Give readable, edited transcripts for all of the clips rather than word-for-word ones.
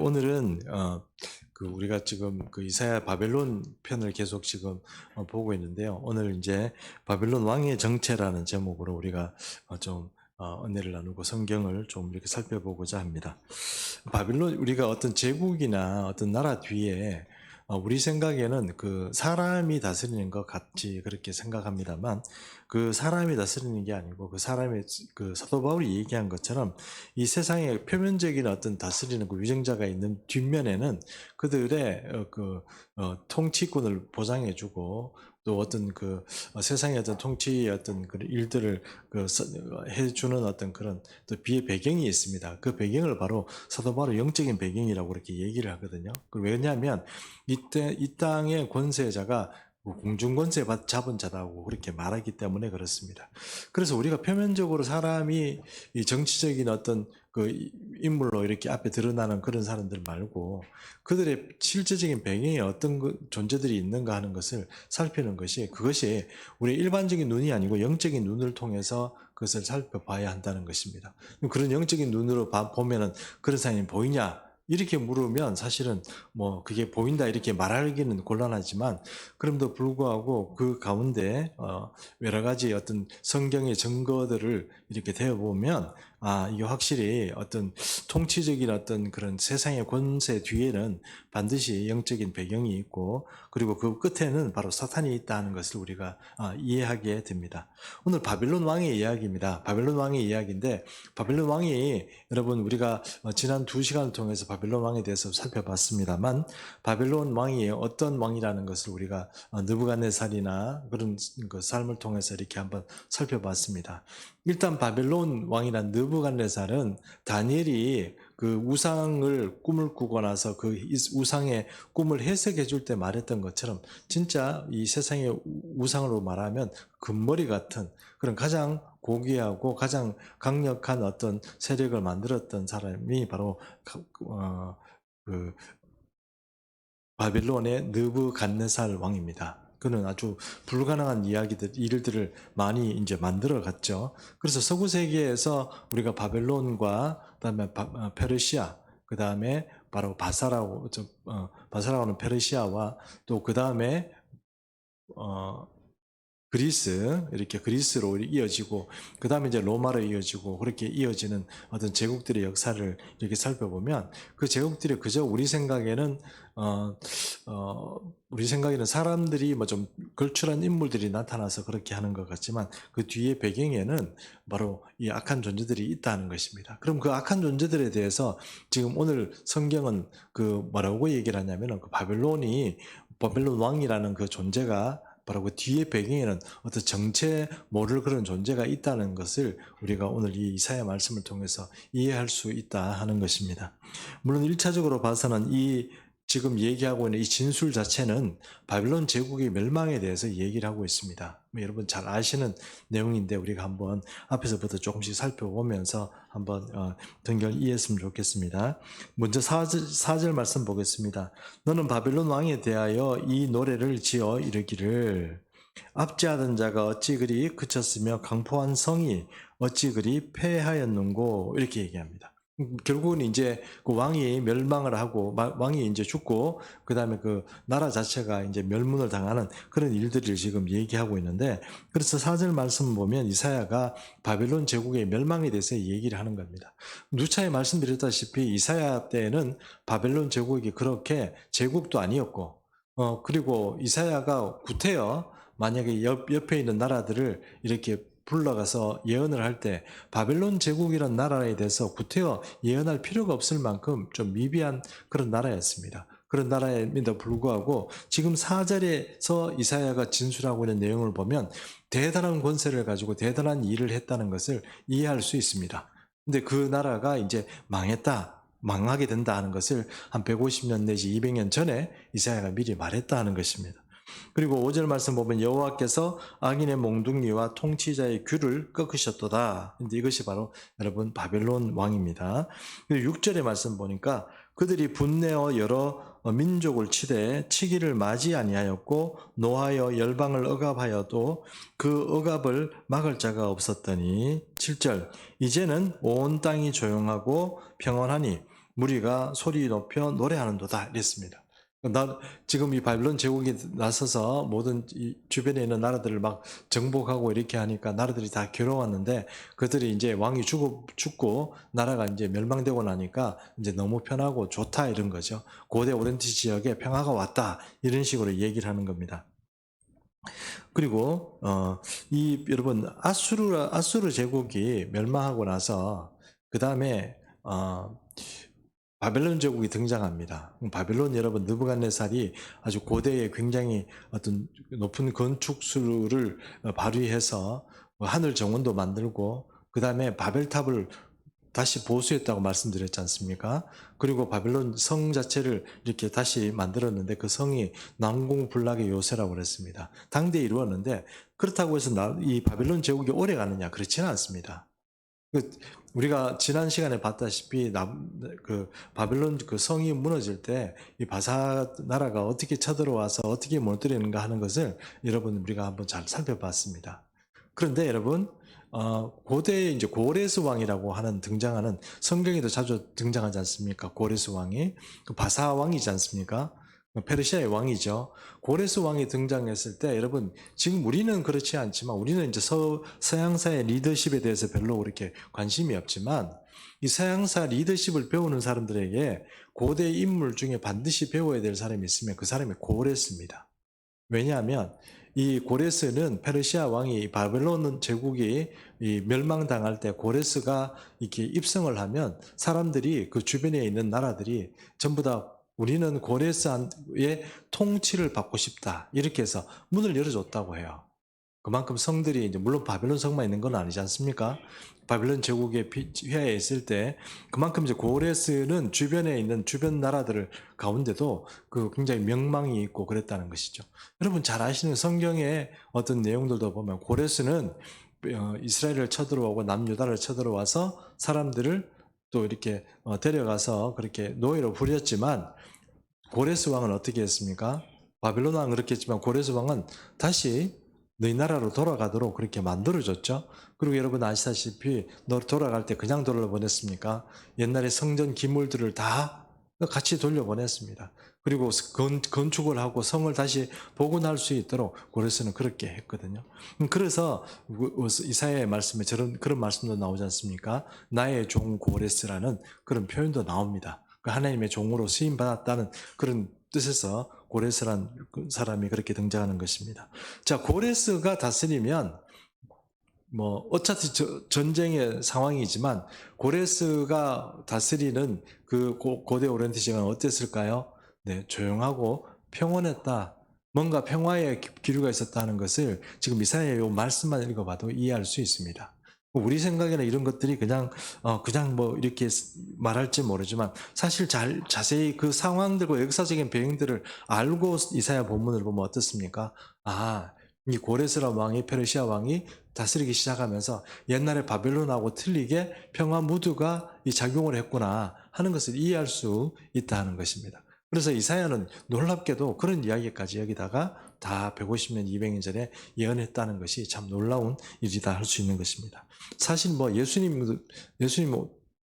오늘은 우리가 지금 그 이사야 바벨론 편을 계속 지금 보고 있는데요. 오늘 이제 바벨론 왕의 정체라는 제목으로 우리가 은혜를 나누고 성경을 좀 이렇게 살펴보고자 합니다. 바벨론 우리가 어떤 제국이나 어떤 나라 뒤에 우리 생각에는 그 사람이 다스리는 것 같이 그렇게 생각합니다만, 그 사람이 다스리는 게 아니고 그 사람이, 그 사도 바울이 얘기한 것처럼 이 세상에 표면적인 어떤 다스리는 그 위정자가 있는 뒷면에는 그들의 통치권을 보장해주고, 또 어떤 세상의 어떤 통치의 어떤 그런 일들을 해주는 어떤 그런 또 비의 배경이 있습니다. 그 배경을 바로 사도 바울은 영적인 배경이라고 그렇게 얘기를 하거든요. 왜냐하면 이때 이 땅의 권세자가 공중 권세 잡은 자다고 그렇게 말하기 때문에 그렇습니다. 그래서 우리가 표면적으로 사람이 이 정치적인 어떤 인물로 이렇게 앞에 드러나는 그런 사람들 말고, 그들의 실제적인 배경에 어떤 존재들이 있는가 하는 것을 살피는 그것이 우리 일반적인 눈이 아니고 영적인 눈을 통해서 그것을 살펴봐야 한다는 것입니다. 그런 영적인 눈으로 보면은 그런 사람이 보이냐? 이렇게 물으면 사실은 뭐 그게 보인다 이렇게 말하기는 곤란하지만, 그럼에도 불구하고 그 가운데 여러 가지 어떤 성경의 증거들을 이렇게 대어보면, 이게 확실히 어떤 통치적인 어떤 그런 세상의 권세 뒤에는 반드시 영적인 배경이 있고, 그리고 그 끝에는 바로 사탄이 있다는 것을 우리가 이해하게 됩니다. 오늘 바빌론 왕의 이야기입니다. 바빌론 왕의 이야기인데, 바빌론 왕이, 여러분 우리가 지난 2시간을 통해서 바빌론 왕에 대해서 살펴봤습니다만, 바빌론 왕이 어떤 왕이라는 것을 우리가 느부갓네살이나 그런 그 삶을 통해서 이렇게 한번 살펴봤습니다. 일단 바벨론 왕이란 느부갓네살은 다니엘이 그 우상을 꿈을 꾸고 나서 그 우상의 꿈을 해석해 줄 때 말했던 것처럼, 진짜 이 세상의 우상으로 말하면 금머리 같은 그런 가장 고귀하고 가장 강력한 어떤 세력을 만들었던 사람이 바로 그 바빌론의 느부갓네살 왕입니다. 그는 아주 불가능한 일들을 많이 이제 만들어 갔죠. 그래서 서구 세계에서 우리가 바벨론과 그다음에 페르시아, 그다음에 바로 바사라고는 페르시아와, 또 그다음에 그리스, 이렇게 그리스로 이어지고, 그 다음에 이제 로마로 이어지고, 그렇게 이어지는 어떤 제국들의 역사를 이렇게 살펴보면, 그 제국들이 그저 우리 생각에는 사람들이 뭐 좀 걸출한 인물들이 나타나서 그렇게 하는 것 같지만, 그 뒤에 배경에는 바로 이 악한 존재들이 있다는 것입니다. 그럼 그 악한 존재들에 대해서 지금 오늘 성경은 뭐라고 얘기를 하냐면은, 바벨론 왕이라는 그 존재가 바로 그 뒤의 배경에는 어떤 정체 모를 그런 존재가 있다는 것을 우리가 오늘 이 이사야 말씀을 통해서 이해할 수 있다 하는 것입니다. 물론 1차적으로 봐서는 이 지금 얘기하고 있는 이 진술 자체는 바빌론 제국의 멸망에 대해서 얘기를 하고 있습니다. 여러분 잘 아시는 내용인데, 우리가 한번 앞에서부터 조금씩 살펴보면서 한번 등결 이해했으면 좋겠습니다. 먼저 4절 말씀 보겠습니다. 너는 바빌론 왕에 대하여 이 노래를 지어 이르기를, 압제하던 자가 어찌 그리 그쳤으며 강포한 성이 어찌 그리 패하였는고, 이렇게 얘기합니다. 결국은 이제 그 왕이 멸망을 하고, 왕이 이제 죽고, 그 다음에 그 나라 자체가 이제 멸문을 당하는 그런 일들을 지금 얘기하고 있는데, 그래서 4절 말씀 보면 이사야가 바벨론 제국의 멸망에 대해서 얘기를 하는 겁니다. 누차에 말씀드렸다시피 이사야 때는 바벨론 제국이 그렇게 제국도 아니었고, 그리고 이사야가 구태여 만약에 옆에 있는 나라들을 이렇게 불러가서 예언을 할 때, 바벨론 제국이라는 나라에 대해서 구태여 예언할 필요가 없을 만큼 좀 미비한 그런 나라였습니다. 그런 나라임에도 불구하고 지금 4절에서 이사야가 진술하고 있는 내용을 보면 대단한 권세를 가지고 대단한 일을 했다는 것을 이해할 수 있습니다. 근데 그 나라가 이제 망하게 된다 하는 것을 한 150년 내지 200년 전에 이사야가 미리 말했다 하는 것입니다. 그리고 5절 말씀 보면 여호와께서 악인의 몽둥이와 통치자의 귀를 꺾으셨도다. 근데 이것이 바로 여러분 바벨론 왕입니다. 그리고 6절의 말씀 보니까 그들이 분내어 여러 민족을 치되 치기를 맞이 아니하였고 노하여 열방을 억압하여도 그 억압을 막을 자가 없었더니. 7절 이제는 온 땅이 조용하고 평온하니 무리가 소리 높여 노래하는도다 이랬습니다. 지금 이 바빌론 제국이 나서서 모든 이 주변에 있는 나라들을 막 정복하고 이렇게 하니까 나라들이 다 괴로웠는데, 그들이 이제 왕이 죽고 나라가 이제 멸망되고 나니까 이제 너무 편하고 좋다 이런 거죠. 고대 오렌지 지역에 평화가 왔다 이런 식으로 얘기를 하는 겁니다. 그리고 여러분 아수르 제국이 멸망하고 나서 그 다음에 바벨론 제국이 등장합니다. 바벨론 여러분 느부갓네살이 아주 고대에 굉장히 어떤 높은 건축술을 발휘해서 하늘 정원도 만들고, 그 다음에 바벨탑을 다시 보수했다고 말씀드렸지 않습니까? 그리고 바벨론 성 자체를 이렇게 다시 만들었는데 그 성이 난공불락의 요새라고 그랬습니다. 당대에 이루었는데, 그렇다고 해서 이 바벨론 제국이 오래 가느냐? 그렇지는 않습니다. 우리가 지난 시간에 봤다시피 바벨론 그 성이 무너질 때 이 바사 나라가 어떻게 쳐들어와서 어떻게 무너뜨리는가 하는 것을 여러분 우리가 한번 잘 살펴봤습니다. 그런데 여러분 고대에 이제 고레스 왕이라고 하는 등장하는, 성경에도 자주 등장하지 않습니까? 고레스 왕이 그 바사 왕이지 않습니까? 페르시아의 왕이죠. 고레스 왕이 등장했을 때 여러분, 지금 우리는 그렇지 않지만 우리는 이제 서양사의 리더십에 대해서 별로 그렇게 관심이 없지만, 이 서양사 리더십을 배우는 사람들에게 고대 인물 중에 반드시 배워야 될 사람이 있으면 그 사람이 고레스입니다. 왜냐하면 이 고레스는 페르시아 왕이 바벨론 제국이 멸망당할 때 고레스가 이렇게 입성을 하면 사람들이 그 주변에 있는 나라들이 전부 다 우리는 고레스의 통치를 받고 싶다 이렇게 해서 문을 열어줬다고 해요. 그만큼 성들이 이제 물론 바벨론 성만 있는 건 아니지 않습니까? 바벨론 제국의 폐하에 있을 때 그만큼 이제 고레스는 주변에 있는 주변 나라들 가운데도 그 굉장히 명망이 있고 그랬다는 것이죠. 여러분 잘 아시는 성경의 어떤 내용들도 보면 고레스는 이스라엘을 쳐들어오고 남유다를 쳐들어와서 사람들을 또 이렇게 데려가서 그렇게 노예로 부렸지만, 고레스 왕은 어떻게 했습니까? 바벨론 왕은 그렇게 했지만 고레스 왕은 다시 너희 나라로 돌아가도록 그렇게 만들어줬죠. 그리고 여러분 아시다시피 너 돌아갈 때 그냥 돌려보냈습니까? 옛날에 성전 기물들을 다 같이 돌려보냈습니다. 그리고 건축을 하고 성을 다시 복원할 수 있도록 고레스는 그렇게 했거든요. 그래서 이사야의 말씀에 그런 말씀도 나오지 않습니까? 나의 종 고레스라는 그런 표현도 나옵니다. 하나님의 종으로 쓰임받았다는 그런 뜻에서 고레스란 사람이 그렇게 등장하는 것입니다. 자, 고레스가 다스리면 어차피 전쟁의 상황이지만 고레스가 다스리는 그 고대 오렌트 시간은 어땠을까요? 네, 조용하고 평온했다. 뭔가 평화의 기류가 있었다는 것을 지금 이사야의 말씀만 읽어봐도 이해할 수 있습니다. 우리 생각에는 이런 것들이 그냥 이렇게 말할지 모르지만 사실 자세히 그 상황들과 역사적인 배경들을 알고 이사야 본문을 보면 어떻습니까? 이 고레스라 왕이, 페르시아 왕이 다스리기 시작하면서 옛날에 바벨론하고 틀리게 평화 무드가 작용을 했구나 하는 것을 이해할 수 있다는 것입니다. 그래서 이사야는 놀랍게도 그런 이야기까지 여기다가 다 150년, 200년 전에 예언했다는 것이 참 놀라운 일이다 할 수 있는 것입니다. 사실 예수님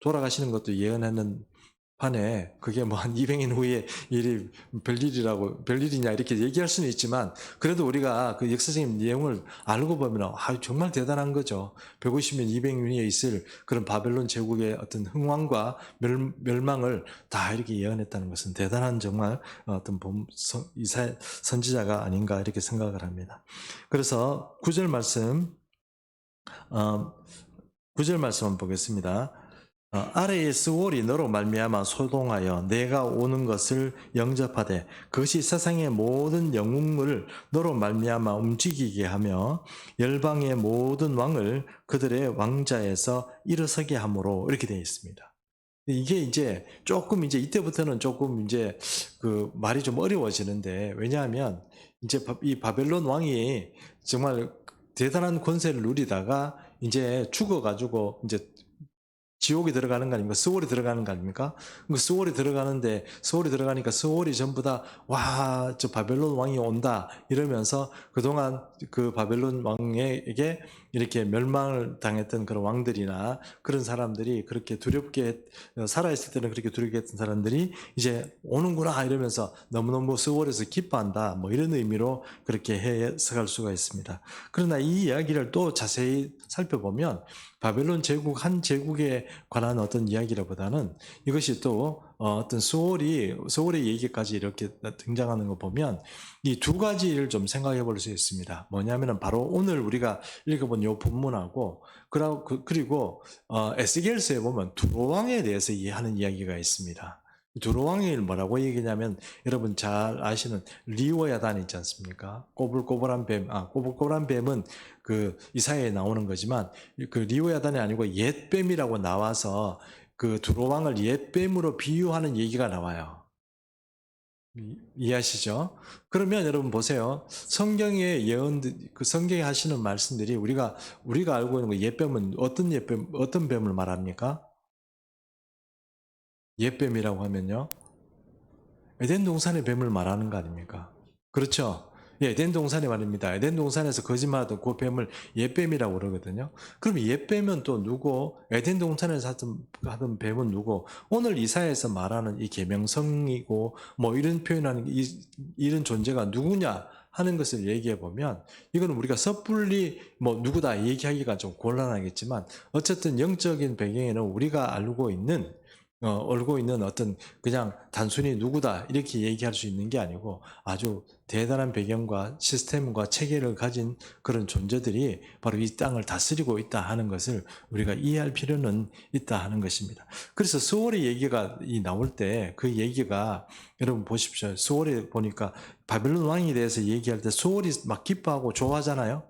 돌아가시는 것도 예언하는 판에 그게 한 200년 후에 일이 별일이냐 이렇게 얘기할 수는 있지만, 그래도 우리가 그 역사적인 내용을 알고 보면 정말 대단한 거죠. 150년, 200년에 있을 그런 바벨론 제국의 어떤 흥왕과 멸망을 다 이렇게 예언했다는 것은 대단한 정말 어떤 이사야 선지자가 아닌가 이렇게 생각을 합니다. 그래서 9절 말씀 9절 말씀 보겠습니다. 아래의 스월이 너로 말미암아 소동하여 내가 오는 것을 영접하되 그것이 세상의 모든 영웅을 너로 말미암아 움직이게 하며 열방의 모든 왕을 그들의 왕자에서 일어서게 함으로, 이렇게 되어 있습니다. 이게 조금 이때부터는 조금 그 말이 좀 어려워지는데, 왜냐하면 이 바벨론 왕이 정말 대단한 권세를 누리다가 죽어가지고 지옥에 들어가는 거 아닙니까? 스월이 들어가는 거 아닙니까? 스월이 들어가니까 스월이 전부 다, 저 바벨론 왕이 온다 이러면서 그동안 그 바벨론 왕에게 이렇게 멸망을 당했던 그런 왕들이나 그런 사람들이 그렇게 두렵게 살아있을 때는 그렇게 두렵게 했던 사람들이 이제 오는구나 이러면서 너무너무 수월해서 기뻐한다 뭐 이런 의미로 그렇게 해석할 수가 있습니다. 그러나 이 이야기를 또 자세히 살펴보면 바벨론 제국 한 제국에 관한 어떤 이야기라보다는 이것이 또 어떤 수월의 얘기까지 이렇게 등장하는 거 보면 이 두 가지를 좀 생각해 볼 수 있습니다. 뭐냐면은 바로 오늘 우리가 읽어본 요 본문하고 그리고 에스겔서에 보면 두로왕에 대해서 하는 이야기가 있습니다. 두로왕이 뭐라고 얘기냐면 여러분 잘 아시는 리오야단 있지 않습니까? 꼬불꼬불한 뱀, 꼬불꼬불한 뱀은 그 이사야에 나오는 거지만 그 리오야단이 아니고 옛뱀이라고 나와서 그 두로왕을 옛뱀으로 비유하는 얘기가 나와요. 이해하시죠? 그러면 여러분 보세요. 성경의 예언들, 그 성경에 하시는 말씀들이 우리가 알고 있는 그 옛뱀은 어떤 옛뱀, 어떤 뱀을 말합니까? 옛뱀이라고 하면요. 에덴 동산의 뱀을 말하는 거 아닙니까? 그렇죠? 예, 에덴 동산이 말입니다. 에덴 동산에서 거짓말하던 그 뱀을 옛뱀이라고 그러거든요. 그럼 옛뱀은 또 누구? 에덴 동산에서 하던 뱀은 누구? 오늘 이사야에서 말하는 이 계명성이고 뭐 이런 표현하는 이런 존재가 누구냐 하는 것을 얘기해 보면 이거는 우리가 섣불리 뭐 누구다 얘기하기가 좀 곤란하겠지만 어쨌든 영적인 배경에는 우리가 알고 있는 어떤 그냥 단순히 누구다 이렇게 얘기할 수 있는 게 아니고 아주 대단한 배경과 시스템과 체계를 가진 그런 존재들이 바로 이 땅을 다스리고 있다 하는 것을 우리가 이해할 필요는 있다 하는 것입니다. 그래서 수월의 얘기가 나올 때 그 얘기가 여러분 보십시오. 수월에 보니까 바벨론 왕에 대해서 얘기할 때 수월이 막 기뻐하고 좋아하잖아요.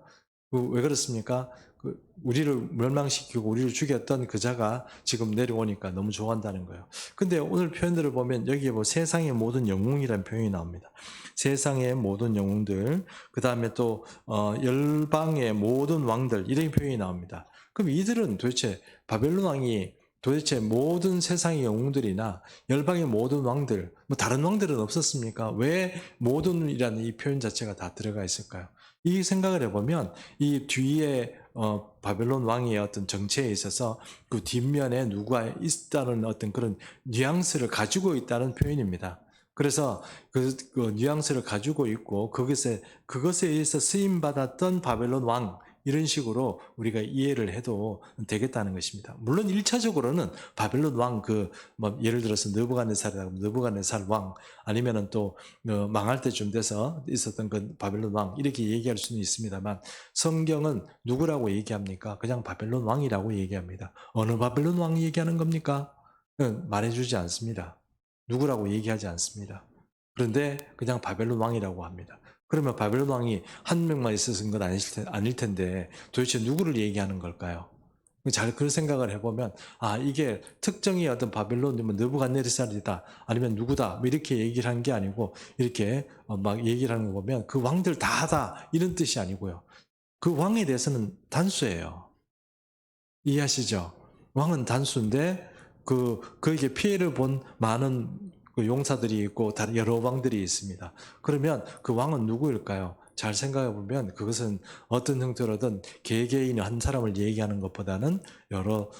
왜 그렇습니까? 우리를 멸망시키고 우리를 죽였던 그 자가 지금 내려오니까 너무 좋아한다는 거예요. 근데 오늘 표현들을 보면 여기에 뭐 세상의 모든 영웅이라는 표현이 나옵니다. 세상의 모든 영웅들, 그 다음에 또 열방의 모든 왕들 이런 표현이 나옵니다. 그럼 이들은 도대체 바벨론 왕이 도대체 모든 세상의 영웅들이나 열방의 모든 왕들, 뭐 다른 왕들은 없었습니까? 왜 모든이라는 이 표현 자체가 다 들어가 있을까요? 이 생각을 해보면 이 뒤에 바벨론 왕의 어떤 정체에 있어서 그 뒷면에 누가 있다는 어떤 그런 뉘앙스를 가지고 있다는 표현입니다. 그래서 그 뉘앙스를 가지고 있고 그것에 의해서 쓰임 받았던 바벨론 왕 이런 식으로 우리가 이해를 해도 되겠다는 것입니다. 물론 1차적으로는 바벨론 왕 뭐 예를 들어서 느부갓네살 왕 아니면은 또 망할 때쯤 돼서 있었던 그 바벨론 왕 이렇게 얘기할 수는 있습니다만 성경은 누구라고 얘기합니까? 그냥 바벨론 왕이라고 얘기합니다. 어느 바벨론 왕 얘기하는 겁니까? 말해주지 않습니다. 누구라고 얘기하지 않습니다. 그런데 그냥 바벨론 왕이라고 합니다. 그러면 바벨론 왕이 한 명만 있었던 건 아닐 텐데 도대체 누구를 얘기하는 걸까요? 잘 그 생각을 해보면 이게 특정의 어떤 바벨론이면 느부갓네살이다 아니면 누구다 뭐 이렇게 얘기를 한 게 아니고 이렇게 막 얘기를 하는 거 보면 그 왕들 다다 이런 뜻이 아니고요. 그 왕에 대해서는 단수예요. 이해하시죠? 왕은 단수인데 그에게 피해를 본 많은 그 용사들이 있고 다른 여러 왕들이 있습니다. 그러면 그 왕은 누구일까요? 잘 생각해 보면 그것은 어떤 형태로든 개개인 한 사람을 얘기하는 것보다는 여러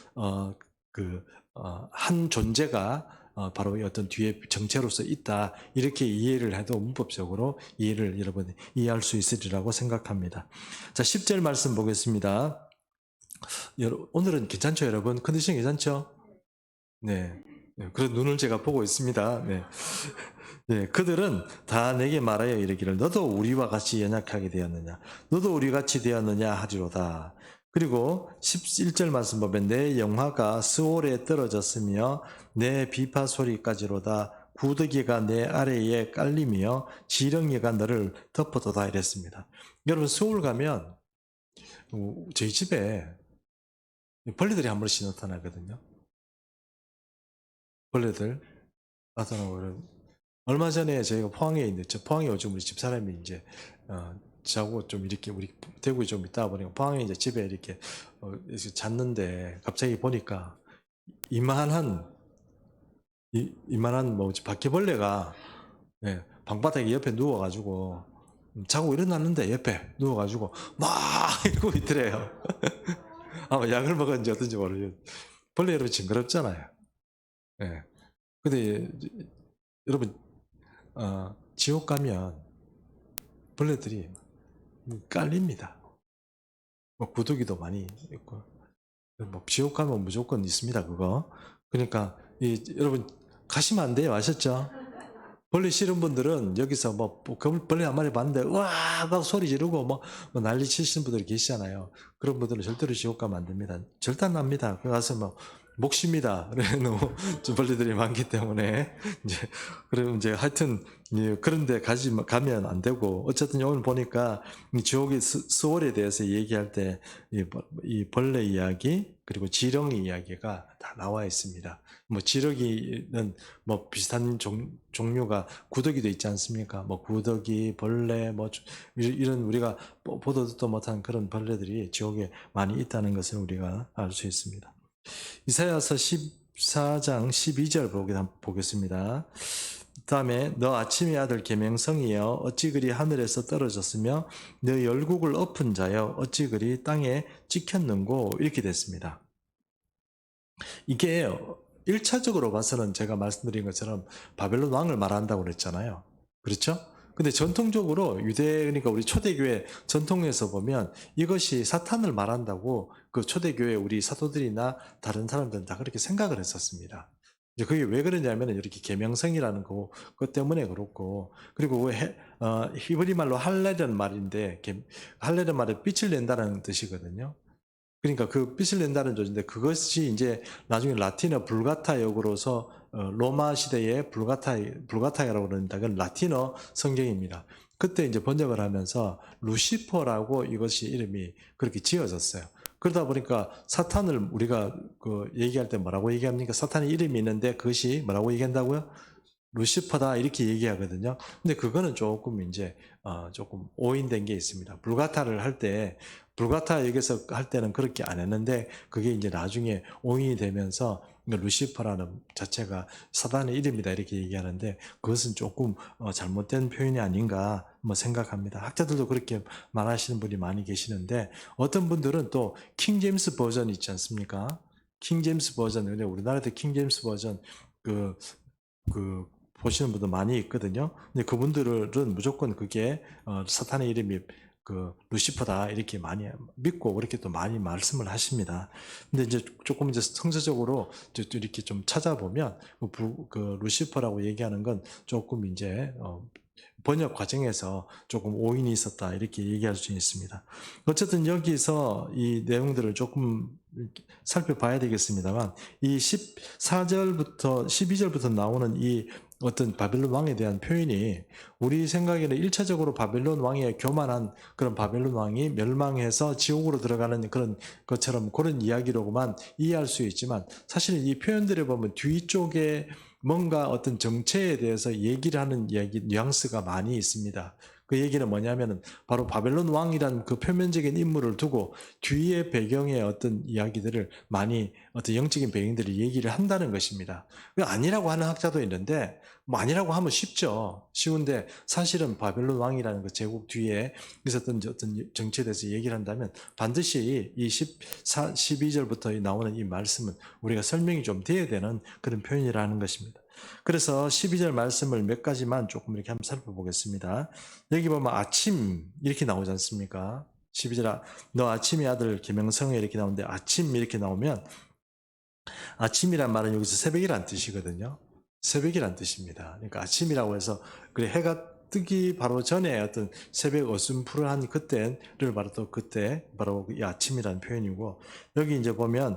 한 존재가 바로 어떤 뒤에 정체로서 있다 이렇게 이해를 해도 문법적으로 이해를 여러분 이해할 수 있으리라고 생각합니다. 자, 10절 말씀 보겠습니다. 오늘은 괜찮죠, 여러분? 컨디션 괜찮죠? 네. 네, 그런 눈을 제가 보고 있습니다. 네. 네, 그들은 다 내게 말하여 이르기를 너도 우리와 같이 연약하게 되었느냐 너도 우리 같이 되었느냐 하리로다. 그리고 11절 말씀 보면 내 영화가 스올에 떨어졌으며 내 비파 소리까지로다 구더기가 내 아래에 깔리며 지렁이가 너를 덮어도다 이랬습니다. 여러분 스올 가면 저희 집에 벌레들이 한 번씩 나타나거든요. 벌레들 나타나고 얼마 전에 저희가 포항에 있는데 포항에 요즘 우리 집사람이 이제 자고 좀 이렇게 우리 대구에 좀 있다 보니까 포항에 이제 집에 이렇게 잤는데 갑자기 보니까 이만한 이만한 뭐 바퀴벌레가 방바닥에 옆에 누워가지고 자고 일어났는데 옆에 누워가지고 막 이러고 있더래요. 아마 약을 먹었는지 어떤지 모르겠어요. 벌레 여러분 징그럽잖아요. 예. 근데 여러분 지옥 가면 벌레들이 깔립니다. 뭐 구더기도 많이 있고 뭐 지옥 가면 무조건 있습니다. 그거. 그러니까 여러분 가시면 안 돼요. 아셨죠? 벌레 싫은 분들은 여기서 뭐 벌레 한 마리 봤는데 으악 소리 지르고 뭐 난리 치시는 분들이 계시잖아요. 그런 분들은 절대로 지옥 가면 안 됩니다. 절대 안 납니다. 그 가서 뭐 목십니다. 너무 벌레들이 많기 때문에 이제 그러면 이제 하여튼 그런데 가면 안 되고 어쨌든 오늘 보니까 이 지옥의 수월에 대해서 얘기할 때 이 벌레 이야기 그리고 지렁이 이야기가 다 나와 있습니다. 뭐 지렁이는 뭐 비슷한 종류가 구더기도 있지 않습니까? 뭐 구더기, 벌레, 뭐 이런 우리가 보도 듣도 못한 그런 벌레들이 지옥에 많이 있다는 것을 우리가 알 수 있습니다. 이사야서 14장 12절 보겠습니다. 다음에 너 아침의 아들 계명성이여 어찌 그리 하늘에서 떨어졌으며 너 열국을 엎은 자여 어찌 그리 땅에 찍혔는고 이렇게 됐습니다. 이게 1차적으로 봐서는 제가 말씀드린 것처럼 바벨론 왕을 말한다고 그랬잖아요. 그렇죠? 근데 전통적으로 그러니까 우리 초대교회 전통에서 보면 이것이 사탄을 말한다고 그 초대교회 우리 사도들이나 다른 사람들은 다 그렇게 생각을 했었습니다. 이제 그게 왜 그러냐면 이렇게 계명성이라는 것 때문에 그렇고 그리고 히브리 말로 할레라는 말인데 할레라는 말은 빛을 낸다는 뜻이거든요. 그러니까 그 빛을 낸다는 조인데 그것이 이제 나중에 라틴어 불가타 역으로서 로마 시대의 불가타이라고 그러는데 그건 라틴어 성경입니다. 그때 이제 번역을 하면서 루시퍼라고 이것이 이름이 그렇게 지어졌어요. 그러다 보니까 사탄을 우리가 그 얘기할 때 뭐라고 얘기합니까? 사탄의 이름이 있는데 그것이 뭐라고 얘기한다고요? 루시퍼다 이렇게 얘기하거든요. 근데 그거는 조금 이제 조금 오인된 게 있습니다. 불가타를 할 때 불가타 여기서 할 때는 그렇게 안 했는데 그게 이제 나중에 오인이 되면서 루시퍼라는 자체가 사단의 이름이다 이렇게 얘기하는데 그것은 조금 잘못된 표현이 아닌가 뭐 생각합니다. 학자들도 그렇게 말하시는 분이 많이 계시는데 어떤 분들은 또 킹제임스 버전 있지 않습니까? 킹제임스 버전 근데 우리나라도 킹제임스 버전 그 보시는 분들 많이 있거든요. 근데 그분들은 무조건 그게 사탄의 이름이 그 루시퍼다 이렇게 많이 믿고 그렇게 또 많이 말씀을 하십니다. 근데 이제 조금 이제 성서적으로 이렇게 좀 찾아보면 그 루시퍼라고 얘기하는 건 조금 이제 번역 과정에서 조금 오인이 있었다 이렇게 얘기할 수 있습니다. 어쨌든 여기서 이 내용들을 조금 살펴봐야 되겠습니다만 이 14절부터 12절부터 나오는 이 어떤 바벨론 왕에 대한 표현이 우리 생각에는 1차적으로 바벨론 왕의 교만한 그런 바벨론 왕이 멸망해서 지옥으로 들어가는 그런 것처럼 그런 이야기로만 이해할 수 있지만 사실은 이 표현들을 보면 뒤쪽에 뭔가 어떤 정체에 대해서 얘기를 하는 이야기, 뉘앙스가 많이 있습니다. 그 얘기는 뭐냐면은 바로 바벨론 왕이란 그 표면적인 인물을 두고 뒤의 배경의 어떤 이야기들을 많이 어떤 영적인 배경들이 얘기를 한다는 것입니다. 아니라고 하는 학자도 있는데 뭐 아니라고 하면 쉽죠. 쉬운데 사실은 바벨론 왕이라는 그 제국 뒤에 있었던 어떤 정치에 대해서 얘기를 한다면 반드시 이 12절부터 나오는 이 말씀은 우리가 설명이 좀 돼야 되는 그런 표현이라는 것입니다. 그래서 12절 말씀을 몇 가지만 조금 이렇게 한번 살펴보겠습니다. 여기 보면 아침 이렇게 나오지 않습니까? 12절 너 아침의 아들 계명성에 이렇게 나오는데 아침 이렇게 나오면 아침이란 말은 여기서 새벽이란 뜻이거든요. 새벽이란 뜻입니다. 그러니까 아침이라고 해서 그래 해가 뜨기 바로 전에 어떤 새벽 어슴푸르한 그때를 바로 또 그때 바로 이 아침이라는 표현이고 여기 이제 보면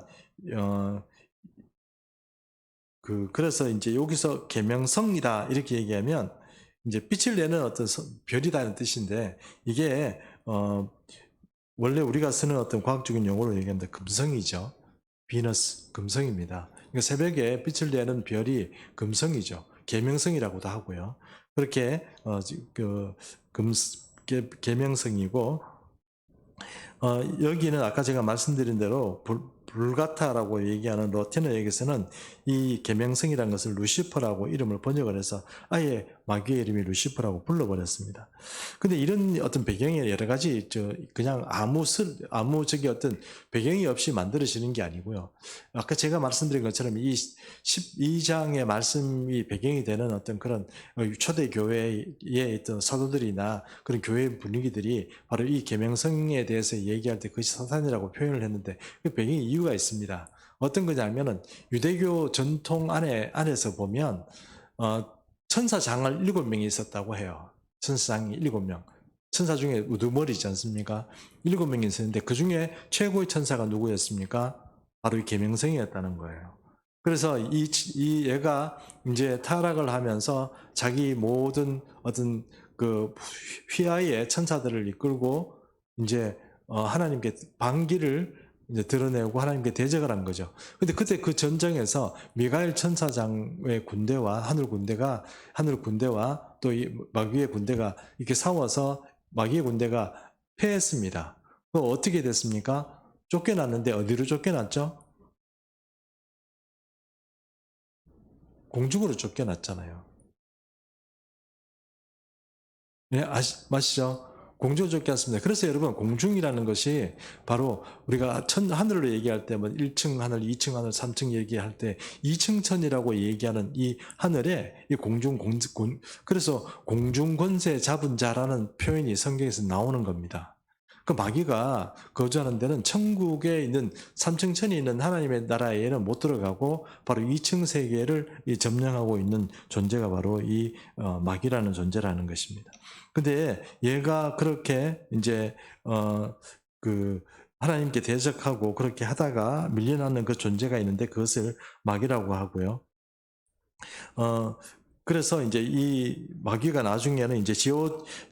그래서 이제 여기서 계명성이다 이렇게 얘기하면 이제 빛을 내는 어떤 별이다는 뜻인데 이게 원래 우리가 쓰는 어떤 과학적인 용어로 얘기하는데 금성이죠. 비너스 금성입니다. 그러니까 새벽에 빛을 내는 별이 금성이죠. 계명성이라고도 하고요. 그렇게 그 계명성이고 여기는 아까 제가 말씀드린 대로 불가타라고 얘기하는 러틴어에게서는 이 계명성이라는 것을 루시퍼라고 이름을 번역을 해서 아예 마귀의 이름이 루시퍼라고 불러버렸습니다. 근데 이런 어떤 배경에 여러 가지 그냥 아무 어떤 배경이 없이 만들어지는 게 아니고요. 아까 제가 말씀드린 것처럼 이 12장의 말씀이 배경이 되는 어떤 그런 초대 교회에 있던 사도들이나 그런 교회 분위기들이 바로 이 계명성에 대해서 얘기할 때 그것이 사탄이라고 표현을 했는데 그 배경이 이유가 있습니다. 어떤 거냐면은 유대교 전통 안에서 보면 천사장을 7명이 있었다고 해요. 천사장이 7명. 천사 중에 우두머리지 않습니까? 7명이 있었는데 그 중에 최고의 천사가 누구였습니까? 바로 이 계명성이었다는 거예요. 그래서 이 얘가 이제 타락을 하면서 자기 모든 어떤 그 휘하의 천사들을 이끌고 이제 하나님께 반기를 이제 드러내고 하나님께 대적을 한 거죠. 근데 그때 그 전쟁에서 미가엘 천사장의 군대와 하늘 군대와 또 이 마귀의 군대가 이렇게 싸워서 마귀의 군대가 패했습니다. 그 어떻게 됐습니까? 쫓겨났는데 어디로 쫓겨났죠? 공중으로 쫓겨났잖아요. 네, 맞시죠? 공중으로 쫓겨났습니다. 그래서 여러분, 공중이라는 것이 바로 우리가 하늘로 얘기할 때, 뭐 1층 하늘, 2층 하늘, 3층 얘기할 때, 2층 천이라고 얘기하는 이 하늘에 이 그래서 공중 권세 잡은 자라는 표현이 성경에서 나오는 겁니다. 그 마귀가 거주하는 데는 천국에 있는 3층 천이 있는 하나님의 나라에는 못 들어가고 바로 2층 세계를 점령하고 있는 존재가 바로 이 마귀라는 존재라는 것입니다. 근데 얘가 그렇게 이제 그 하나님께 대적하고 그렇게 하다가 밀려나는 그 존재가 있는데 그것을 마귀라고 하고요. 그래서 이제 이 마귀가 나중에는 이제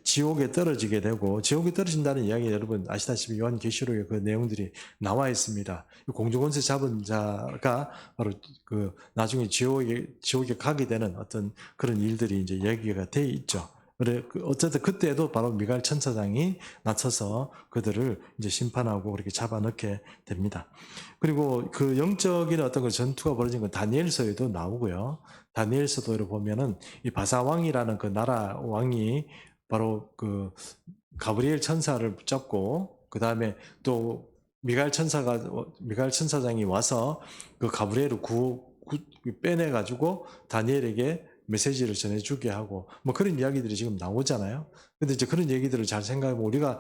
지옥에 떨어지게 되고, 지옥에 떨어진다는 이야기 여러분 아시다시피 요한계시록에 그 내용들이 나와 있습니다. 공중권세 잡은 자가 바로 그 나중에 지옥에 가게 되는 어떤 그런 일들이 이제 얘기가 돼 있죠. 그래, 어쨌든 그때도 바로 미가엘 천사장이 나서서 그들을 이제 심판하고 그렇게 잡아넣게 됩니다. 그리고 그 영적인 어떤 그 전투가 벌어진 건 다니엘서에도 나오고요. 다니엘서도를 보면은 이 바사왕이라는 그 나라 왕이 바로 그 가브리엘 천사를 붙잡고 그 다음에 또 미가엘 천사장이 와서 그 가브리엘을 빼내 가지고 다니엘에게 메시지를 전해주게 하고 뭐 그런 이야기들이 지금 나오잖아요. 근데 이제 그런 얘기들을 잘 생각해보면 우리가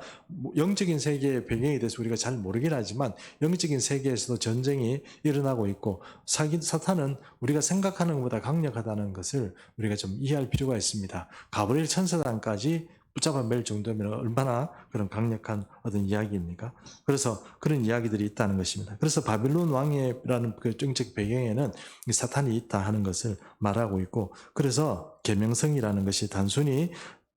영적인 세계의 배경에 대해서 우리가 잘 모르긴 하지만 영적인 세계에서도 전쟁이 일어나고 있고 사탄은 우리가 생각하는 것보다 강력하다는 것을 우리가 좀 이해할 필요가 있습니다. 가브리엘 천사단까지 붙잡아 맬 정도면 얼마나 그런 강력한 어떤 이야기입니까? 그래서 그런 이야기들이 있다는 것입니다. 그래서 바빌론 왕이라는 그 정책 배경에는 사탄이 있다 하는 것을 말하고 있고, 그래서 계명성이라는 것이 단순히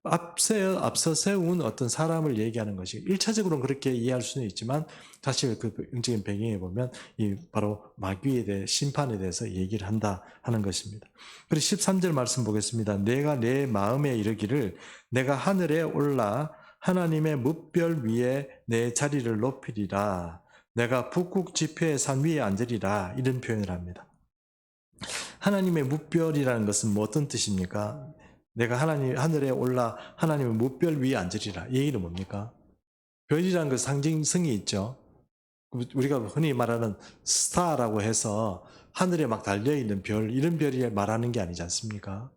앞서 세운 어떤 사람을 얘기하는 것이 1차적으로는 그렇게 이해할 수는 있지만 사실 그 영적인 배경에 보면 이 바로 마귀에 대해 심판에 대해서 얘기를 한다 하는 것입니다. 그리고 13절 말씀 보겠습니다. 내가 내 마음에 이르기를 내가 하늘에 올라 하나님의 뭇별 위에 내 자리를 높이리라. 내가 북극 지폐의 산 위에 앉으리라. 이런 표현을 합니다. 하나님의 뭇별이라는 것은 뭐 어떤 뜻입니까? 내가 하늘에 올라 하나님의 뭇별 위에 앉으리라. 이 얘기는 뭡니까? 별이라는 그 상징성이 있죠. 우리가 흔히 말하는 스타라고 해서 하늘에 막 달려있는 별, 이런 별이 말하는 게 아니지 않습니까?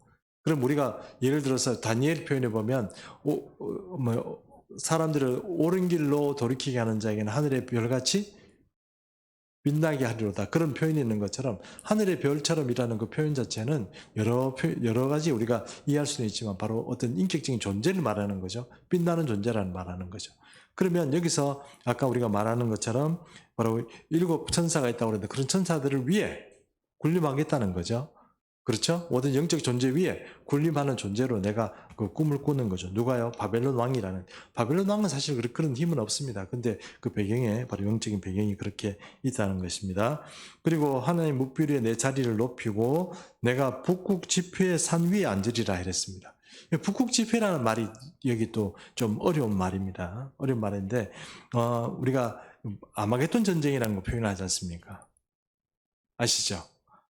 그럼 우리가 예를 들어서 다니엘 표현에 보면 사람들을 옳은 길로 돌이키게 하는 자에게는 하늘의 별같이 빛나게 하리로다. 그런 표현이 있는 것처럼 하늘의 별처럼이라는 그 표현 자체는 여러 가지 우리가 이해할 수는 있지만 바로 어떤 인격적인 존재를 말하는 거죠. 빛나는 존재라는 말하는 거죠. 그러면 여기서 아까 우리가 말하는 것처럼 바로 7 천사가 있다고 그랬는데 그런 천사들을 위해 군림하겠다는 거죠. 그렇죠? 모든 영적 존재 위에 군림하는 존재로 내가 그 꿈을 꾸는 거죠. 누가요? 바벨론 왕이라는. 바벨론 왕은 사실 그런 힘은 없습니다. 근데 그 배경에 바로 영적인 배경이 그렇게 있다는 것입니다. 그리고 하나님 뭇별 위에 내 자리를 높이고 내가 북극 지폐의 산 위에 앉으리라 이랬습니다. 북극 지폐라는 말이 여기 또 좀 어려운 말입니다. 어려운 말인데 우리가 아마겟돈 전쟁이라는 거 표현하지 않습니까? 아시죠?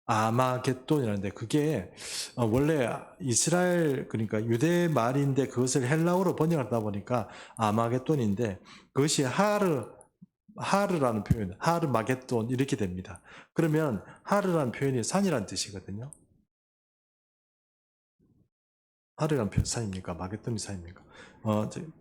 아마겟돈이라는데 그게 원래 이스라엘 그러니까 유대 말인데 그것을 헬라어로 번역하다 보니까 아마겟돈인데 그것이 하르라는 표현, 하르마겟돈 이렇게 됩니다. 그러면 하르라는 표현이 산이라는 뜻이거든요. 하르라는 표현 산입니까? 마겟돈이 산입니까?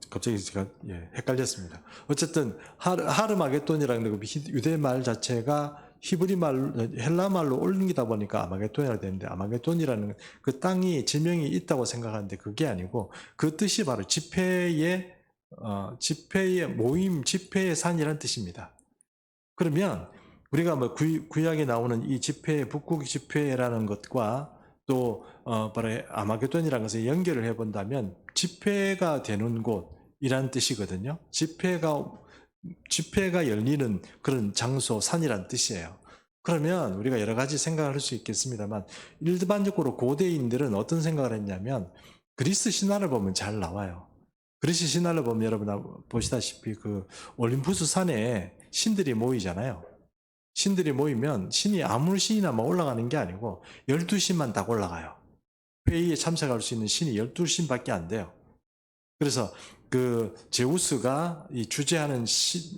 갑자기 제가 헷갈렸습니다. 어쨌든 하르마겟돈이라는 유대 말 자체가 히브리 말, 헬라 말로 옮기다 보니까 아마겟돈이라 되는데 아마겟돈이라는 그 땅이 지명이 있다고 생각하는데 그게 아니고 그 뜻이 바로 집회의 모임, 집회의 산이라는 뜻입니다. 그러면 우리가 뭐 구약에 나오는 이 집회, 북극 집회라는 것과 또 바로 아마겟돈이라는 것을 연결을 해본다면 집회가 되는 곳이란 뜻이거든요. 집회가 열리는 그런 장소, 산이란 뜻이에요. 그러면 우리가 여러 가지 생각을 할 수 있겠습니다만 일반적으로 고대인들은 어떤 생각을 했냐면 그리스 신화를 보면 잘 나와요. 그리스 신화를 보면 여러분 보시다시피 그 올림푸스 산에 신들이 모이잖아요. 신들이 모이면 신이 아무 신이나 막 올라가는 게 아니고 12신만 딱 올라가요. 회의에 참석할 수 있는 신이 12신밖에 안 돼요. 그래서 그 제우스가 이 주재하는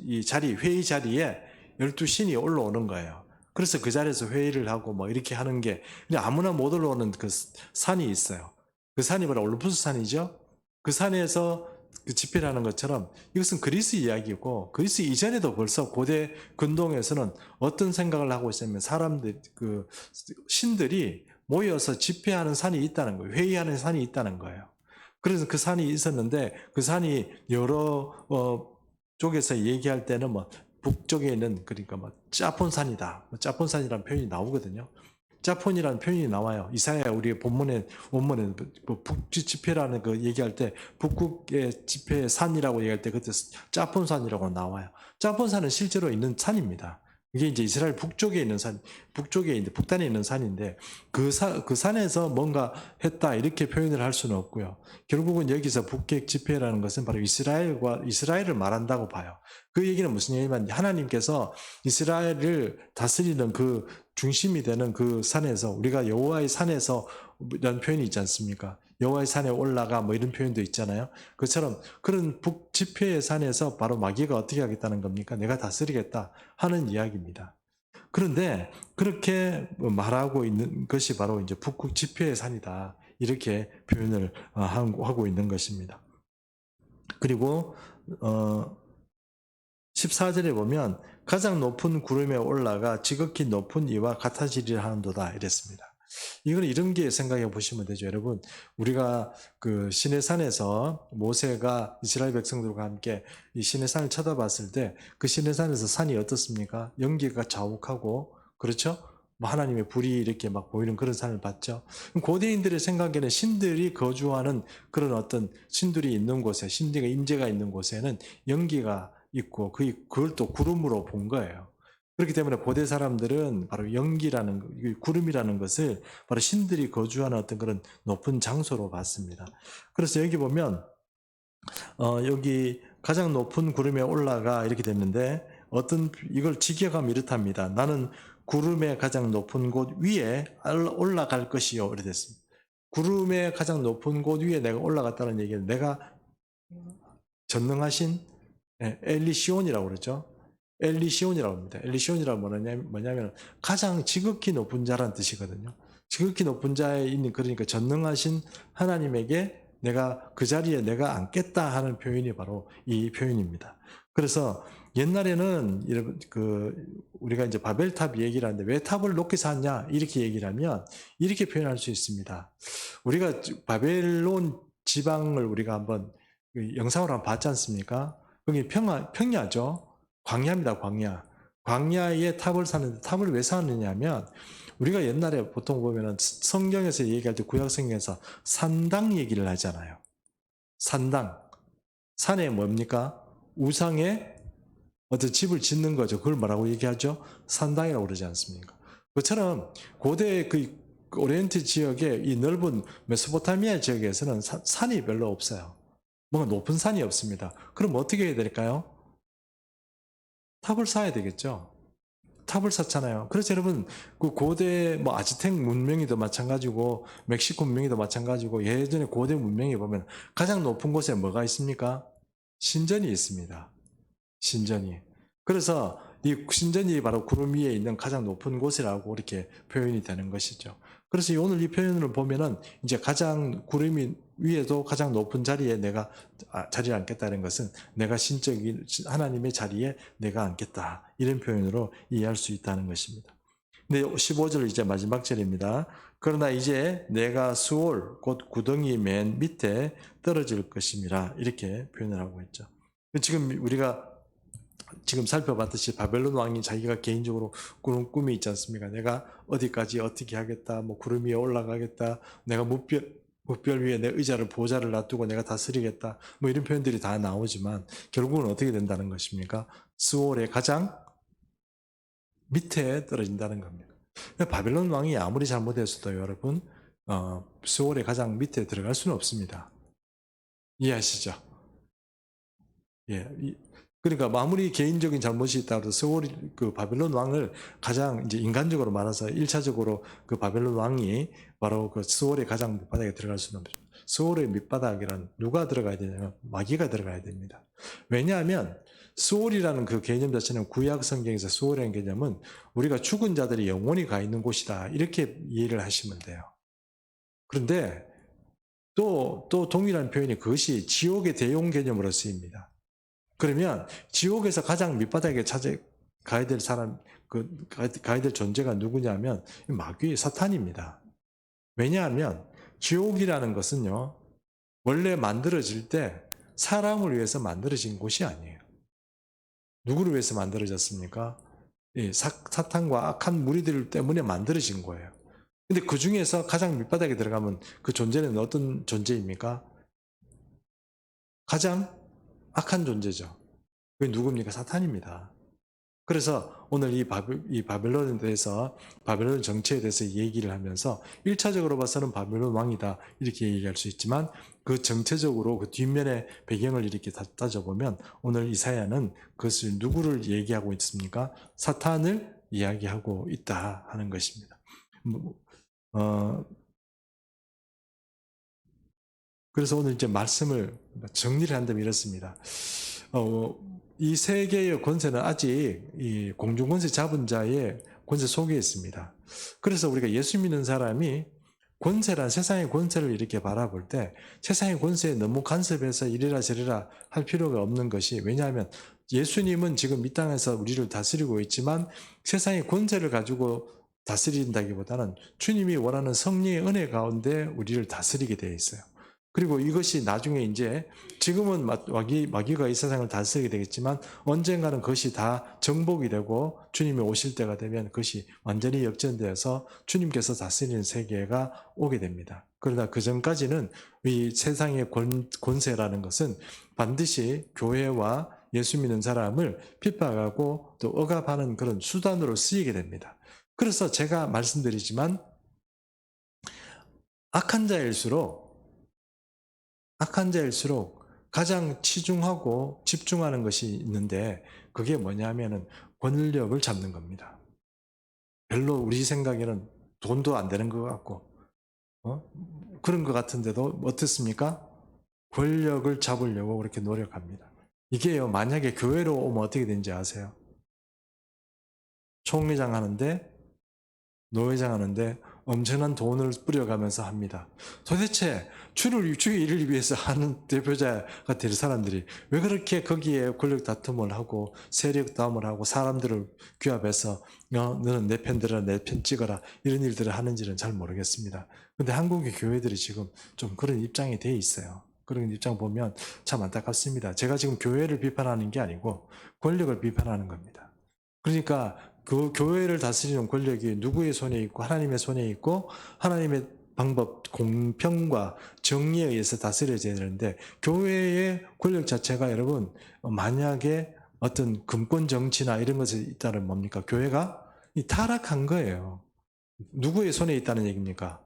이 회의 자리에 12신이 올라오는 거예요. 그래서 그 자리에서 회의를 하고 뭐 이렇게 하는 게 그냥 아무나 못 올라오는 그 산이 있어요. 그 산이 바로 올림푸스 산이죠. 그 산에서 그 집회를 하는 것처럼 이것은 그리스 이야기고 그리스 이전에도 벌써 고대 근동에서는 어떤 생각을 하고 있었냐면 그 신들이 모여서 집회하는 산이 있다는 거예요. 회의하는 산이 있다는 거예요. 그래서 그 산이 있었는데 그 산이 여러 쪽에서 얘기할 때는 뭐 북쪽에 있는 그러니까 뭐 짜폰산이다. 짜폰산이라는 표현이 나오거든요. 짜폰이라는 표현이 나와요. 이사야 우리 원문에 북지 집회라는 거 얘기할 때 북극의 집회 산이라고 얘기할 때 그때 짜폰산이라고 나와요. 짜폰산은 실제로 있는 산입니다. 이게 이제 이스라엘 북쪽에 있는 북단에 있는 산인데 그 산에서 뭔가 했다 이렇게 표현을 할 수는 없고요. 결국은 여기서 북객 집회라는 것은 바로 이스라엘을 말한다고 봐요. 그 얘기는 무슨 얘기냐면 하나님께서 이스라엘을 다스리는 그 중심이 되는 그 산에서 우리가 여호와의 산에서 이런 표현이 있지 않습니까? 여호와의 산에 올라가 뭐 이런 표현도 있잖아요. 그처럼 그런 북집회의 산에서 바로 마귀가 어떻게 하겠다는 겁니까? 내가 다스리겠다 하는 이야기입니다. 그런데 그렇게 말하고 있는 것이 바로 이제 북극 집회의 산이다. 이렇게 표현을 하고 있는 것입니다. 그리고 14절에 보면 가장 높은 구름에 올라가 지극히 높은 이와 같아지리라 하는도다 이랬습니다. 이건 이런 게 생각해 보시면 되죠. 여러분, 우리가 그 시내산에서 모세가 이스라엘 백성들과 함께 이 시내산을 쳐다봤을 때 그 시내산에서 산이 어떻습니까? 연기가 자욱하고 그렇죠? 뭐 하나님의 불이 이렇게 막 보이는 그런 산을 봤죠. 고대인들의 생각에는 신들이 거주하는 그런 어떤 신들이 있는 곳에 신들의 임재가 있는 곳에는 연기가 있고 그걸 또 구름으로 본 거예요. 그렇기 때문에 고대 사람들은 바로 연기라는 구름이라는 것을 바로 신들이 거주하는 어떤 그런 높은 장소로 봤습니다. 그래서 여기 보면 여기 가장 높은 구름에 올라가 이렇게 됐는데 이걸 직역하면 이렇답니다. 나는 구름의 가장 높은 곳 위에 올라갈 것이요 이렇게 됐습니다. 구름의 가장 높은 곳 위에 내가 올라갔다는 얘기는 내가 전능하신 엘리시온이라고 그러죠. 엘리시온이라고 합니다. 엘리시온이라고 뭐냐면 가장 지극히 높은 자라는 뜻이거든요. 지극히 높은 자에 있는 그러니까 전능하신 하나님에게 내가 그 자리에 내가 앉겠다 하는 표현이 바로 이 표현입니다. 그래서 옛날에는 우리가 이제 바벨탑 얘기를 하는데 왜 탑을 높게 쌓냐 이렇게 얘기를 하면 이렇게 표현할 수 있습니다. 우리가 바벨론 지방을 우리가 한번 영상으로 한번 봤지 않습니까? 거기 평야죠. 광야입니다, 광야. 광야에 탑을 사는데 탑을 왜 쌓느냐면 우리가 옛날에 보통 보면은 성경에서 얘기할 때 구약 성경에서 산당 얘기를 하잖아요. 산당. 산에 뭡니까? 우상에 어떤 집을 짓는 거죠. 그걸 뭐라고 얘기하죠? 산당이라고 그러지 않습니까? 그처럼 고대 그 오리엔트 지역의 이 넓은 메소포타미아 지역에서는 산이 별로 없어요. 뭔가 높은 산이 없습니다. 그럼 어떻게 해야 될까요? 탑을 쌓아야 되겠죠. 탑을 쌓잖아요. 그래서 여러분 그 고대 뭐 아즈텍 문명이도 마찬가지고 멕시코 문명이도 마찬가지고 예전에 고대 문명에 보면 가장 높은 곳에 뭐가 있습니까? 신전이 있습니다. 신전이. 그래서 이 신전이 바로 구름 위에 있는 가장 높은 곳이라고 이렇게 표현이 되는 것이죠. 그래서 오늘 이 표현을 보면은 이제 가장 구름 위에도 가장 높은 자리에 내가 자리를 앉겠다는 것은 내가 신적인 하나님의 자리에 내가 앉겠다. 이런 표현으로 이해할 수 있다는 것입니다. 근데 15절 이제 마지막 절입니다. 그러나 이제 내가 수올 곧 구덩이 맨 밑에 떨어질 것임이라 이렇게 표현을 하고 있죠. 지금 우리가 지금 살펴봤듯이 바벨론 왕이 자기가 개인적으로 꾸는 꿈이 있지 않습니까? 내가 어디까지 어떻게 하겠다, 뭐 구름 위에 올라가겠다, 내가 무별 위에 내 의자를 보좌를 놔두고 내가 다스리겠다, 뭐 이런 표현들이 다 나오지만 결국은 어떻게 된다는 것입니까? 스올의 가장 밑에 떨어진다는 겁니다. 바벨론 왕이 아무리 잘못했어도 여러분 스올의 가장 밑에 들어갈 수는 없습니다. 이해하시죠? 예, 그러니까 아무리 개인적인 잘못이 있다고 스올 그 바벨론 왕을 가장 이제 인간적으로 말해서 1차적으로 그 바벨론 왕이 바로 그 스올의 가장 밑바닥에 들어갈 수는 없죠. 스올의 밑바닥이란 누가 들어가야 되냐면 마귀가 들어가야 됩니다. 왜냐하면 스올이라는 그 개념 자체는 구약 성경에서 스올이라는 개념은 우리가 죽은 자들이 영원히 가 있는 곳이다 이렇게 이해를 하시면 돼요. 그런데 또 동일한 표현이 그것이 지옥의 대용 개념으로 쓰입니다. 그러면 지옥에서 가장 밑바닥에 가야 될 사람, 가야 될 존재가 누구냐면 마귀 사탄입니다. 왜냐하면 지옥이라는 것은요, 원래 만들어질 때 사람을 위해서 만들어진 곳이 아니에요. 누구를 위해서 만들어졌습니까? 사탄과 악한 무리들 때문에 만들어진 거예요. 근데 그 중에서 가장 밑바닥에 들어가면 그 존재는 어떤 존재입니까? 가장 악한 존재죠. 그게 누굽니까? 사탄입니다. 그래서 오늘 이 바벨론에 대해서 바벨론 정체에 대해서 얘기를 하면서 1차적으로 봐서는 바벨론 왕이다 이렇게 얘기할 수 있지만 그 정체적으로 그 뒷면의 배경을 이렇게 따져보면 오늘 이사야는 그것을 누구를 얘기하고 있습니까? 사탄을 이야기하고 있다 하는 것입니다. 그래서 오늘 이제 말씀을 정리를 한다면 이렇습니다. 이 세계의 권세는 아직 이 공중권세 잡은 자의 권세 속에 있습니다. 그래서 우리가 예수 믿는 사람이 권세란 세상의 권세를 이렇게 바라볼 때 세상의 권세에 너무 간섭해서 이래라 저래라 할 필요가 없는 것이 왜냐하면 예수님은 지금 이 땅에서 우리를 다스리고 있지만 세상의 권세를 가지고 다스린다기보다는 주님이 원하는 성령의 은혜 가운데 우리를 다스리게 되어 있어요. 그리고 이것이 나중에 이제 지금은 마귀가 이 세상을 다스리게 되겠지만 언젠가는 그것이 다 정복이 되고 주님이 오실 때가 되면 그것이 완전히 역전되어서 주님께서 다스리는 세계가 오게 됩니다. 그러나 그 전까지는 이 세상의 권세라는 것은 반드시 교회와 예수 믿는 사람을 핍박하고 또 억압하는 그런 수단으로 쓰이게 됩니다. 그래서 제가 말씀드리지만 악한 자일수록 가장 치중하고 집중하는 것이 있는데 그게 뭐냐면은 권력을 잡는 겁니다. 별로 우리 생각에는 돈도 안 되는 것 같고 그런 것 같은데도 어떻습니까? 권력을 잡으려고 그렇게 노력합니다. 이게요 만약에 교회로 오면 어떻게 되는지 아세요? 총회장 하는데 노회장 하는데 엄청난 돈을 뿌려가면서 합니다. 도대체 주의 일을 위해서 하는 대표자가 될 사람들이 왜 그렇게 거기에 권력 다툼을 하고 세력 다툼을 하고 사람들을 규합해서 너는 내 편 들어라 내 편 찍어라 이런 일들을 하는지는 잘 모르겠습니다. 근데 한국의 교회들이 지금 좀 그런 입장이 돼 있어요. 그런 입장 보면 참 안타깝습니다. 제가 지금 교회를 비판하는 게 아니고 권력을 비판하는 겁니다. 그러니까 그 교회를 다스리는 권력이 누구의 손에 있고 하나님의 손에 있고 하나님의 방법, 공평과 정의에 의해서 다스려져야 되는데 교회의 권력 자체가 여러분 만약에 어떤 금권 정치나 이런 것이 있다면 뭡니까? 교회가 타락한 거예요. 누구의 손에 있다는 얘기입니까?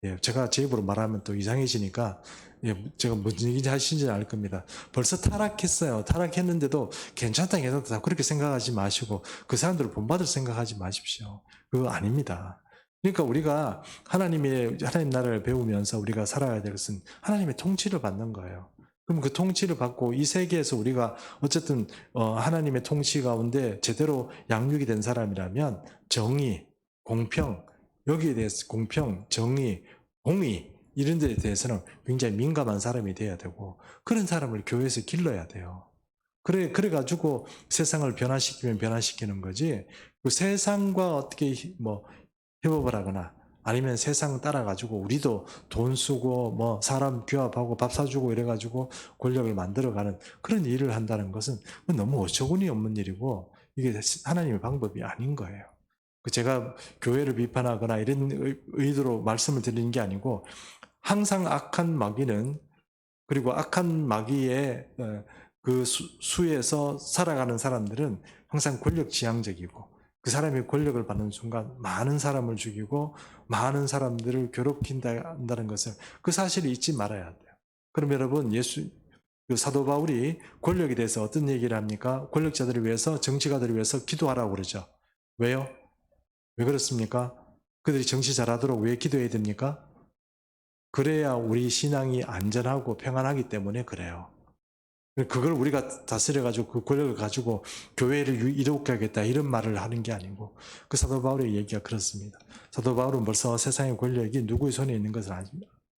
예, 제가 제 입으로 말하면 또 이상해지니까 예, 제가 무슨 얘기인지 하시는지 알 겁니다. 벌써 타락했어요. 타락했는데도 괜찮다 그렇게 생각하지 마시고 그 사람들을 본받을 생각하지 마십시오. 그거 아닙니다. 그러니까 우리가 하나님 나라를 배우면서 우리가 살아야 될 것은 하나님의 통치를 받는 거예요. 그럼 그 통치를 받고 이 세계에서 우리가 어쨌든 하나님의 통치 가운데 제대로 양육이 된 사람이라면 정의, 공평, 여기에 대해서 공평, 정의, 공의 이런 데에 대해서는 굉장히 민감한 사람이 돼야 되고 그런 사람을 교회에서 길러야 돼요. 그래가지고 세상을 변화시키면 변화시키는 거지 그 세상과 어떻게 뭐 협업을 하거나 아니면 세상 따라가지고 우리도 돈 쓰고 뭐 사람 규합하고 밥 사주고 이래가지고 권력을 만들어가는 그런 일을 한다는 것은 너무 어처구니 없는 일이고 이게 하나님의 방법이 아닌 거예요. 제가 교회를 비판하거나 이런 의도로 말씀을 드리는 게 아니고 항상 악한 마귀는 그리고 악한 마귀의 그 수에서 살아가는 사람들은 항상 권력 지향적이고 그 사람이 권력을 받는 순간 많은 사람을 죽이고 많은 사람들을 괴롭힌다는 것을 그 사실을 잊지 말아야 돼요. 그럼 여러분 그 사도 바울이 권력에 대해서 어떤 얘기를 합니까? 권력자들을 위해서 정치가들을 위해서 기도하라고 그러죠. 왜요? 왜 그렇습니까? 그들이 정치 잘하도록 왜 기도해야 됩니까? 그래야 우리 신앙이 안전하고 평안하기 때문에 그래요. 그걸 우리가 다스려가지고 그 권력을 가지고 교회를 이롭게 하겠다 이런 말을 하는 게 아니고 그 사도 바울의 얘기가 그렇습니다. 사도 바울은 벌써 세상의 권력이 누구의 손에 있는 것을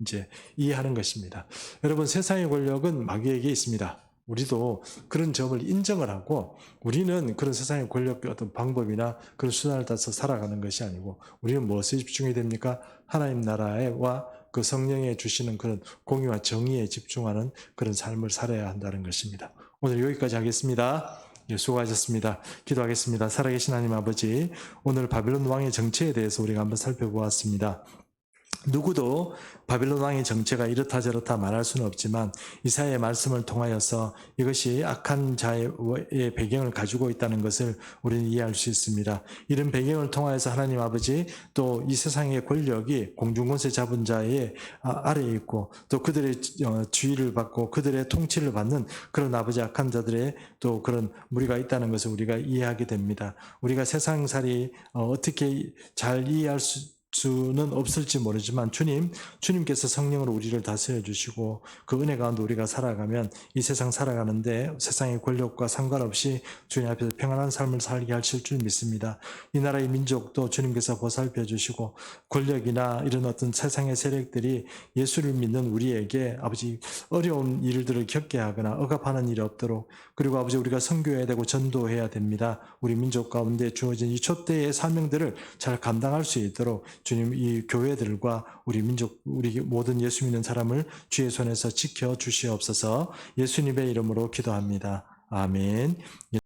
이제 이해하는 것입니다. 여러분 세상의 권력은 마귀에게 있습니다. 우리도 그런 점을 인정을 하고 우리는 그런 세상의 권력의 어떤 방법이나 그런 수단을 따서 살아가는 것이 아니고 우리는 무엇에 집중해야 됩니까? 하나님 나라와 그 성령에 주시는 그런 공의와 정의에 집중하는 그런 삶을 살아야 한다는 것입니다. 오늘 여기까지 하겠습니다. 예, 수고하셨습니다. 기도하겠습니다. 살아계신 하나님 아버지, 오늘 바벨론 왕의 정체에 대해서 우리가 한번 살펴보았습니다. 누구도 바벨론 왕의 정체가 이렇다 저렇다 말할 수는 없지만 이사야의 말씀을 통하여서 이것이 악한 자의 배경을 가지고 있다는 것을 우리는 이해할 수 있습니다. 이런 배경을 통하여서 하나님 아버지 또 이 세상의 권력이 공중권세 잡은 자의 아래에 있고 또 그들의 주의를 받고 그들의 통치를 받는 그런 아버지 악한 자들의 또 그런 무리가 있다는 것을 우리가 이해하게 됩니다. 우리가 세상살이 어떻게 잘 이해할 수는 없을지 모르지만 주님께서 성령으로 우리를 다스려 주시고 그 은혜 가운데 우리가 살아가면 이 세상 살아가는데 세상의 권력과 상관없이 주님 앞에서 평안한 삶을 살게 하실 줄 믿습니다. 이 나라의 민족도 주님께서 보살펴 주시고 권력이나 이런 어떤 세상의 세력들이 예수를 믿는 우리에게 아버지 어려운 일들을 겪게 하거나 억압하는 일이 없도록 그리고 아버지 우리가 선교해야 되고 전도해야 됩니다. 우리 민족 가운데 주어진 이 촛대의 사명들을 잘 감당할 수 있도록 주님 이 교회들과 우리 민족 우리 모든 예수 믿는 사람을 주의 손에서 지켜 주시옵소서. 예수님의 이름으로 기도합니다. 아멘.